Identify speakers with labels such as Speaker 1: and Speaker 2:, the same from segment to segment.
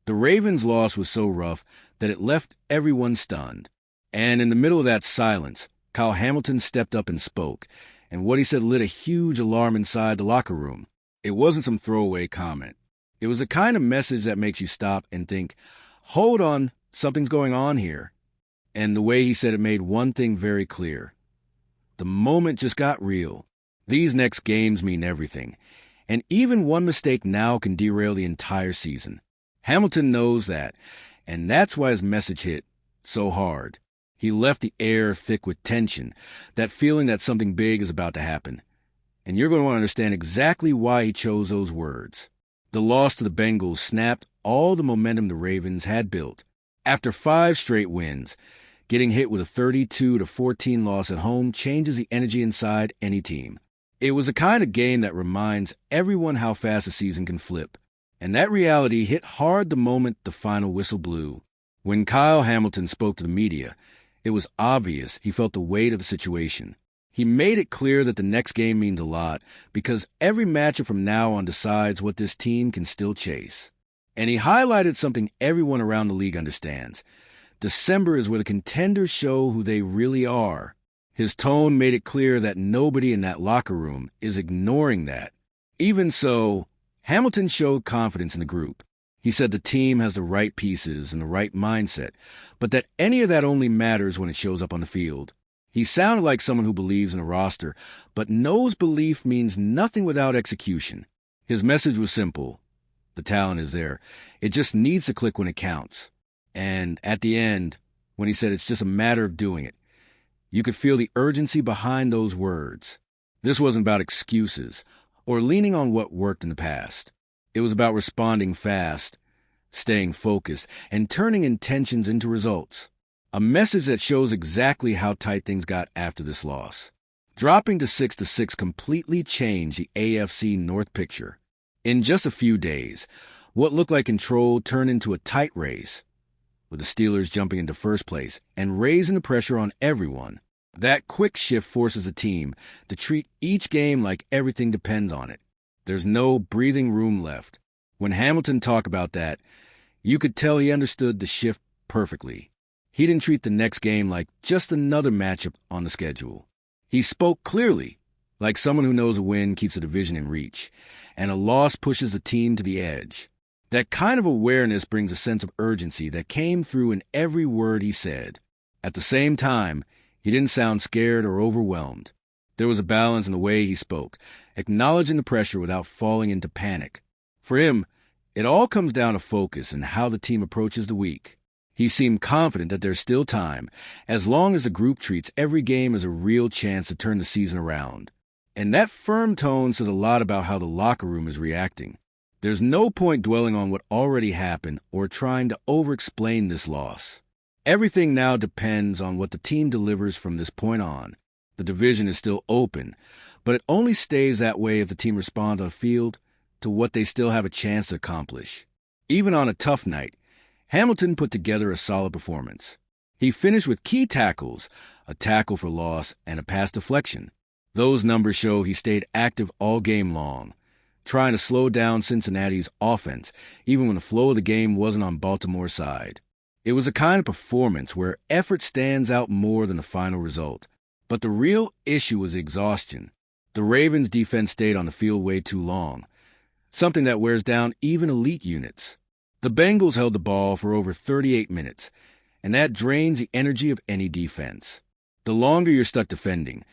Speaker 1: The Ravens' loss was so rough that it left everyone stunned. And in the middle of that silence, Kyle Hamilton stepped up and spoke, and what he said lit a huge alarm inside the locker room. It wasn't some throwaway comment. It was the kind of message that makes you stop and think, hold on, something's going on here. And the way he said it made one thing very clear. The moment just got real. These next games mean everything, and even one mistake now can derail the entire season. Hamilton knows that, and that's why his message hit so hard. He left the air thick with tension, that feeling that something big is about to happen. And you're going to want to understand exactly why he chose those words. The loss to the Bengals snapped all the momentum the Ravens had built. After 5 straight wins, getting hit with a 32-14 loss at home changes the energy inside any team. It was a kind of game that reminds everyone how fast a season can flip. And that reality hit hard the moment the final whistle blew. When Kyle Hamilton spoke to the media, it was obvious he felt the weight of the situation. He made it clear that the next game means a lot because every matchup from now on decides what this team can still chase. And he highlighted something everyone around the league understands. December is where the contenders show who they really are. His tone made it clear that nobody in that locker room is ignoring that. Even so, Hamilton showed confidence in the group. He said the team has the right pieces and the right mindset, but that any of that only matters when it shows up on the field. He sounded like someone who believes in a roster, but knows belief means nothing without execution. His message was simple. The talent is there. It just needs to click when it counts. And at the end, when he said it's just a matter of doing it, you could feel the urgency behind those words. This wasn't about excuses or leaning on what worked in the past. It was about responding fast, staying focused, and turning intentions into results. A message that shows exactly how tight things got after this loss. Dropping to 6-6 completely changed the AFC North picture. In just a few days, what looked like control turned into a tight race, with the Steelers jumping into first place and raising the pressure on everyone. That quick shift forces a team to treat each game like everything depends on it. There's no breathing room left. When Hamilton talked about that, you could tell he understood the shift perfectly. He didn't treat the next game like just another matchup on the schedule. He spoke clearly, like someone who knows a win keeps a division in reach, and a loss pushes the team to the edge. That kind of awareness brings a sense of urgency that came through in every word he said. At the same time, he didn't sound scared or overwhelmed. There was a balance in the way he spoke, acknowledging the pressure without falling into panic. For him, it all comes down to focus and how the team approaches the week. He seemed confident that there's still time, as long as the group treats every game as a real chance to turn the season around. And that firm tone says a lot about how the locker room is reacting. There's no point dwelling on what already happened or trying to over-explain this loss. Everything now depends on what the team delivers from this point on. The division is still open, but it only stays that way if the team responds on the field to what they still have a chance to accomplish. Even on a tough night, Hamilton put together a solid performance. He finished with key tackles, a tackle for loss, and a pass deflection. Those numbers show he stayed active all game long, trying to slow down Cincinnati's offense, even when the flow of the game wasn't on Baltimore's side. It was a kind of performance where effort stands out more than the final result. But the real issue was exhaustion. The Ravens' defense stayed on the field way too long, something that wears down even elite units. The Bengals held the ball for over 38 minutes, and that drains the energy of any defense. The longer you're stuck defending,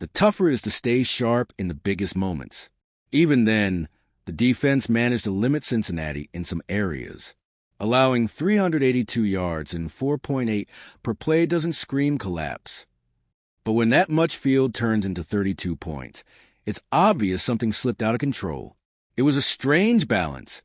Speaker 1: the tougher it is to stay sharp in the biggest moments. Even then, the defense managed to limit Cincinnati in some areas. Allowing 382 yards and 4.8 per play doesn't scream collapse. But when that much field turns into 32 points, it's obvious something slipped out of control. It was a strange balance.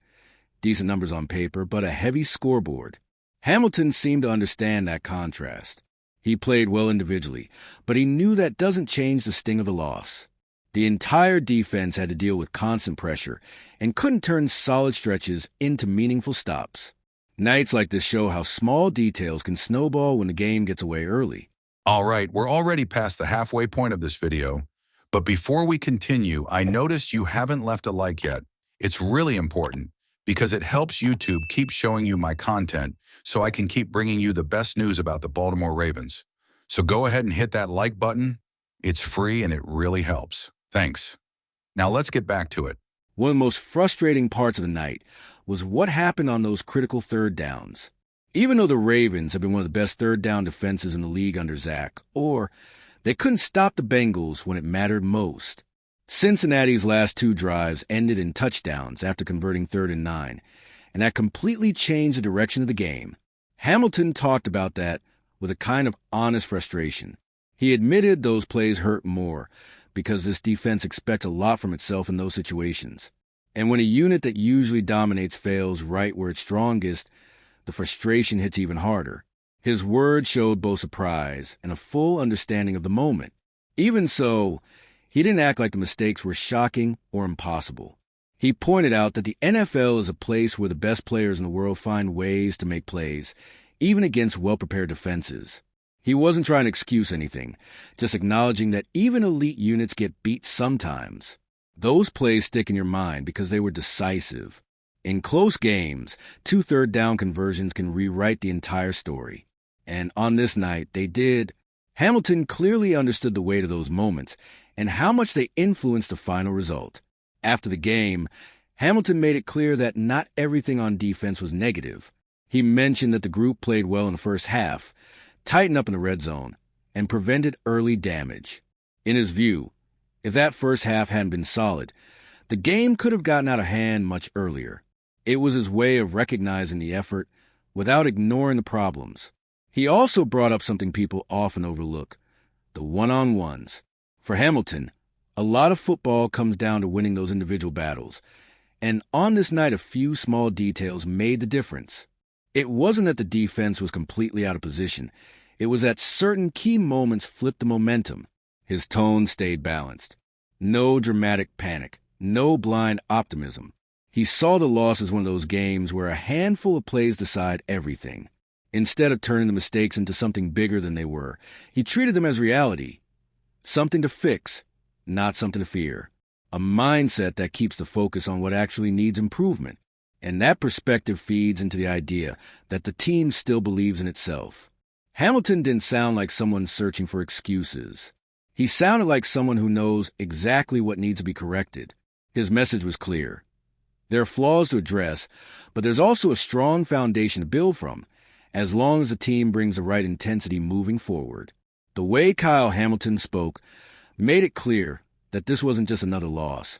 Speaker 1: Decent numbers on paper, but a heavy scoreboard. Hamilton seemed to understand that contrast. He played well individually, but he knew that doesn't change the sting of the loss. The entire defense had to deal with constant pressure and couldn't turn solid stretches into meaningful stops. Nights like this show how small details can snowball when the game gets away early.
Speaker 2: All right, we're already past the halfway point of this video, but before we continue, I noticed you haven't left a like yet. It's really important, because it helps YouTube keep showing you my content so I can keep bringing you the best news about the Baltimore Ravens. So go ahead and hit that like button. It's free and it really helps. Thanks. Now let's get back to it.
Speaker 1: One of the most frustrating parts of the night was what happened on those critical third downs. Even though the Ravens have been one of the best third down defenses in the league under Zach, they couldn't stop the Bengals when it mattered most. Cincinnati's last 2 drives ended in touchdowns after converting 3rd and 9, and that completely changed the direction of the game. Hamilton talked about that with a kind of honest frustration. He admitted those plays hurt more because this defense expects a lot from itself in those situations. And when a unit that usually dominates fails right where it's strongest, the frustration hits even harder. His words showed both surprise and a full understanding of the moment. Even so, he didn't act like the mistakes were shocking or impossible. He pointed out that the NFL is a place where the best players in the world find ways to make plays, even against well-prepared defenses. He wasn't trying to excuse anything, just acknowledging that even elite units get beat sometimes. Those plays stick in your mind because they were decisive. In close games, 2 third-down conversions can rewrite the entire story. And on this night, they did. Hamilton clearly understood the weight of those moments and how much they influenced the final result. After the game, Hamilton made it clear that not everything on defense was negative. He mentioned that the group played well in the first half, tightened up in the red zone, and prevented early damage. In his view, if that first half hadn't been solid, the game could have gotten out of hand much earlier. It was his way of recognizing the effort without ignoring the problems. He also brought up something people often overlook, the one-on-ones. For Hamilton, a lot of football comes down to winning those individual battles, and on this night a few small details made the difference. It wasn't that the defense was completely out of position. It was that certain key moments flipped the momentum. His tone stayed balanced. No dramatic panic, no blind optimism. He saw the loss as one of those games where a handful of plays decide everything. Instead of turning the mistakes into something bigger than they were, he treated them as reality. Something to fix, not something to fear. A mindset that keeps the focus on what actually needs improvement. And that perspective feeds into the idea that the team still believes in itself. Hamilton didn't sound like someone searching for excuses. He sounded like someone who knows exactly what needs to be corrected. His message was clear. There are flaws to address, but there's also a strong foundation to build from, as long as the team brings the right intensity moving forward. The way Kyle Hamilton spoke made it clear that this wasn't just another loss.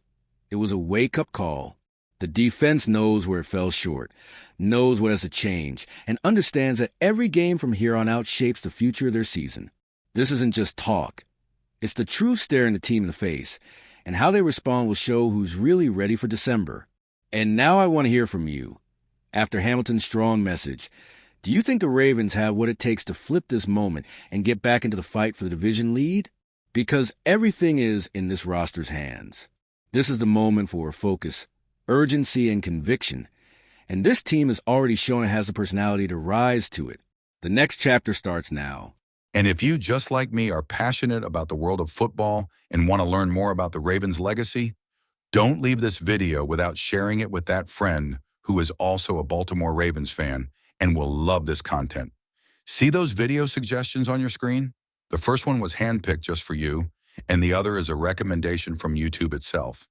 Speaker 1: It was a wake-up call. The defense knows where it fell short, knows what has to change, and understands that every game from here on out shapes the future of their season. This isn't just talk. It's the truth staring the team in the face, and how they respond will show who's really ready for December. And now I want to hear from you. After Hamilton's strong message, do you think the Ravens have what it takes to flip this moment and get back into the fight for the division lead? Because everything is in this roster's hands. This is the moment for focus, urgency, and conviction. And this team has already shown it has the personality to rise to it. The next chapter starts now.
Speaker 2: And if you, just like me, are passionate about the world of football and want to learn more about the Ravens' legacy, don't leave this video without sharing it with that friend who is also a Baltimore Ravens fan and will love this content. See those video suggestions on your screen? The first one was handpicked just for you, and the other is a recommendation from YouTube itself.